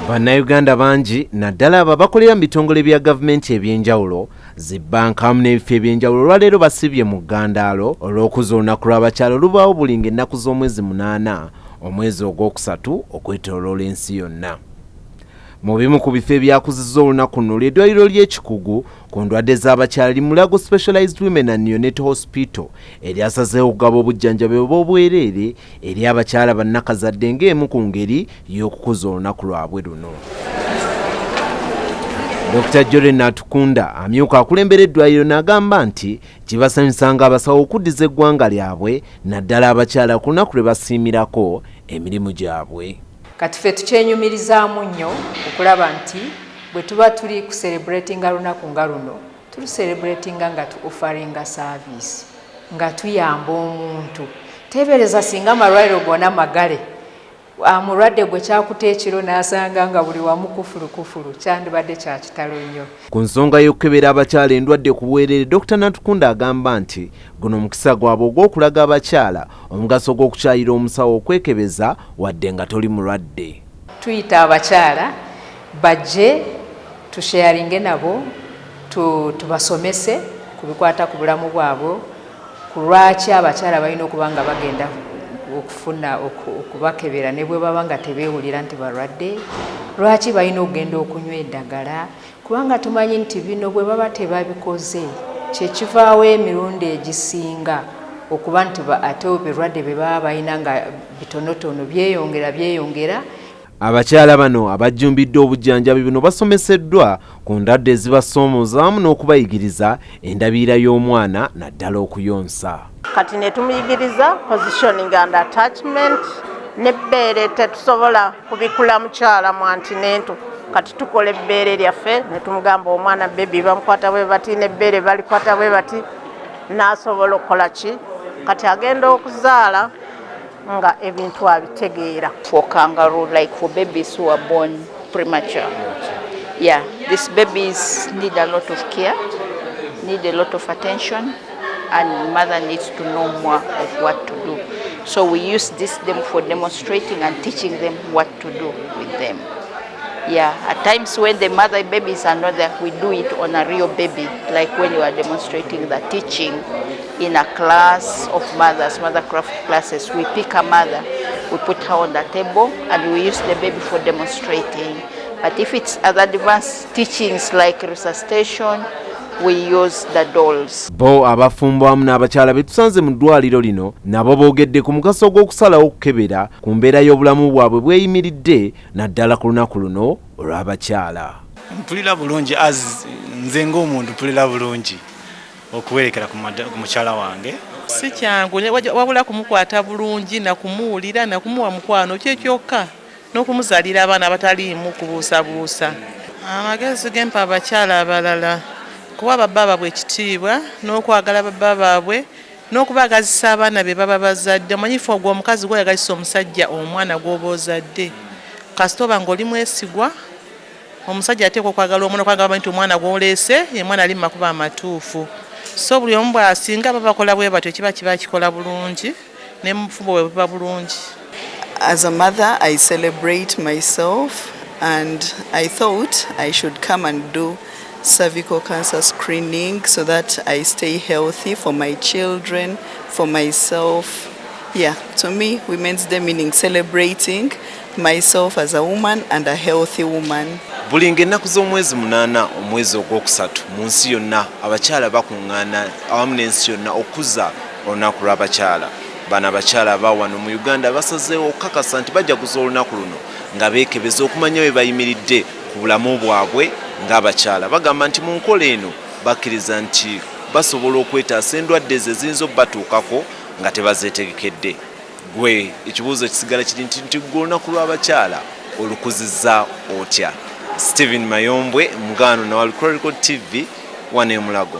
Bannayuganda bangi naddala abo abakolera mu bitongole bya gavumenti ebyenjawulo zibbanka wamu n'ebifo ebyenjawulo olwaleero basibye mu ggandaalo olw'okuza olunaku lw'abakyala olubaawo buli ng'ennaku z'omwezi 8 omwezi ogwokusatu okwetooloola ensi yonna. Mu bimu ku bifo ebyakuzizza olunaku luno ly'eddwaliro ly'ekikugu ku ndwadde z'abakyala li Mulago Specialized Women and Neonatal Hospital eryasazeewo okugaba obujjanjabi obw'obwereere eri abakyala bannakazadde ng'emu ku ngeri y'okukuza olunaku lwabwe luno. Dr. Olunaku amyuka akulembera eddwaliro n'agamba nti kibasanyusa ng'abasawo okuddiza eggwanga lyabwe naddala abakyala ku lunaku lwe basiimirako emirimu gyabwe. Kati ffe tukyenyumirizaamu nnyo okulaba nti bwe tuba tuli ku celebratinga lunaku nga luno tuli celebratinga nga tu offeringa service nga tuyamba omuntu. Teebereza singa amalwaliro gonna magale mulwadde gwe kyakuta ekiro n'asanga nga buli wamu kufulu kyandibadde kya kitalo nnyo. Ku nsonga y'okukebera abakyala endwadde ku bwereere, Dr. Olunaku agamba nti guno omukisa gwabwe ogw'okulaga abakyala omugaso gw'okukyayira omusawo okwekebeza wadde nga toli mulwadde. Tuyita abakyala bajje tusharinge nabo tubasomese ku bikwata ku bulamu bwabwe, ku lwaki abakyala balina okuba nga bagenda okufuna okubakebera ne bwe baba nga tebeewulira nti balwadde, lwaki balina okugenda okunywa eddagala, kubanga tumanyi nti bino bwe baba tebabikoze kyekivaawo emirundi egisinga okuba nti ate ebirwadde bye baba balina nga bitonotono byeyongera. Abakyala bano abajjumbidde obujjanjabi buno basomeseddwa ku ndwadde ezibasoomooza wamu n'okubayigiriza endabiira y'omwana naddala okuyonsa. Kati ne tumuyigiriza positioning and attachment n'ebbeere tetusobola kubikula mukyala mu antinento. Kati tukola ebbeere lyaffe ne tumugamba omwana bebi bamukwata bwe bati n'ebbeere balikwata bwe bati n'asobola okukola ki kati agenda okuzaala nga ebintu abitegeera. For kangaroo, like for babies who are born premature, yeah, these babies need a lot of care, need a lot of attention, and mother needs to know more of what to do. So we use them for demonstrating and teaching them what to do with them. Yeah, at times when the mother babies are not there, we do it on a real baby, like when you are demonstrating the teaching in a class of mothercraft classes. We pick a mother, we put her on the table, and we use the baby for demonstrating. But if it's other advanced teachings like resuscitation, we use the dolls. Bo abafumbo wamu n'abakyala be tusanze mu ddwaliro lino nabo boogedde ku mugaso gw'okusalawo okukebera ku mbeera y'obulamu bwabwe bweyimiridde naddala ku lunaku luno olw'abakyala. Mpulira bulungi nze ng'omuntu mpulira bulungi okuwerekera ku mukyala wange. Si kyangu wabula kumukwata bulungi na kumuwulira na kumuwa mukwano kyekyoka n'okumuzaalira abaana abataliimu kubuusabuusa. Amagezi gempa abakyala abalala kuba baba baabwe ekitiibwa n'okwagala baba baabwe n'okubaagazisa abaana be baba bazadde. Omanyifu ogwo omukazi gweyagalisa omusajja omwana gw'oba ozadde kasita oba ng'oli mwesigwa omusajja ateekwa okwagala omwana okwagala nti omwana gw'oleese ye mwana ali mu makuba amatuufu. So buli omu bw'asinga babakola bwe batyo kiba kikola bulungi ne mufumbo bwe buba bulungi. As a mother, I celebrate myself and I thought I should come and do cervical cancer screening so that I stay healthy for my children, for myself. Yeah, to me, Women's Day meaning celebrating myself as a woman and a healthy woman. Buli ng'ennaku z'omwezi 8 omwezi ogwokusatu mu nsi yonna abakyala bakuŋŋaana awamu n'ensi yonna okuza olunaku lw'abakyala. Bano abakyala abawano mu Uganda basazeewo okukakasa nti bajaguza olunaku luno nga beekebeza okumanya we bayimiridde ku bulamu bwabwe ng'abakyala. Bagamba nti mu nkola eno bakkiriza nti basobola okwetaasa endwadde ze ziyinza obbatuukako nga tebazeetegekedde. Gwe ekibuuzo kisigala kiri nti gwe olunaku lw'abakyala olukuzizza otya? Stephen Mayombwe, Mugano na Walcronicle TV, wane Mulago.